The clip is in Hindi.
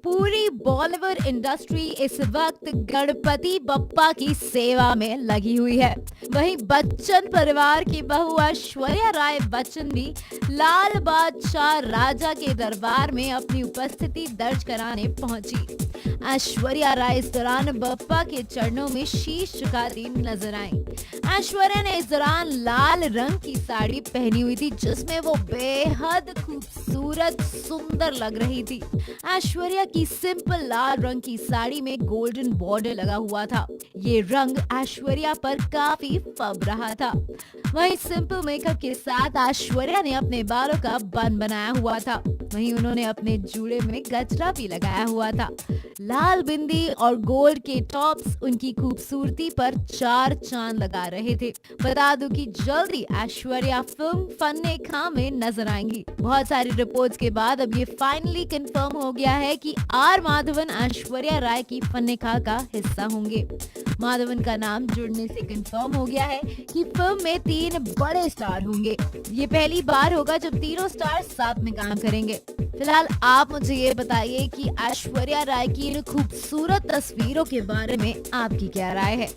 पूरी बॉलीवुड इंडस्ट्री इस वक्त गणपति बप्पा की सेवा में लगी हुई है। वहीं बच्चन परिवार की बहू ऐश्वर्या राय बच्चन भी लाल बादशाह राजा के दरबार में अपनी उपस्थिति दर्ज कराने पहुंची। ऐश्वर्या राय इस दौरान बप्पा के चरणों में शीश झुकाती नजर आई। ऐश्वर्या ने इस दौरान लाल रंग की साड़ी पहनी हुई थी, जिसमें वो बेहद खूबसूरत सुंदर लग रही थी। ऐश्वर्या की सिंपल लाल रंग की साड़ी में गोल्डन बॉर्डर लगा हुआ था। ये रंग ऐश्वर्या पर काफी फब रहा था। वहीं सिंपल मेकअप के साथ ऐश्वर्या ने अपने बालों का बन बनाया हुआ था। वहीं उन्होंने अपने जूड़े में गजरा भी लगाया हुआ था। लाल बिंदी और गोल्ड के टॉप्स उनकी खूबसूरती पर चार चांद लगा रहे थे। बता दूं कि जल्दी ऐश्वर्या फिल्म फन्ने खां में नजर आएंगी। बहुत सारी रिपोर्ट्स के बाद अब ये फाइनली कंफर्म हो गया है कि आर माधवन ऐश्वर्या राय की फन्ने खां का हिस्सा होंगे। माधवन का नाम जुड़ने से कंफर्म हो गया है कि फिल्म में 3 बड़े स्टार होंगे। ये पहली बार होगा जब तीनों स्टार साथ में काम करेंगे। फिलहाल आप मुझे ये बताइए कि ऐश्वर्या राय की इन खूबसूरत तस्वीरों के बारे में आपकी क्या राय है।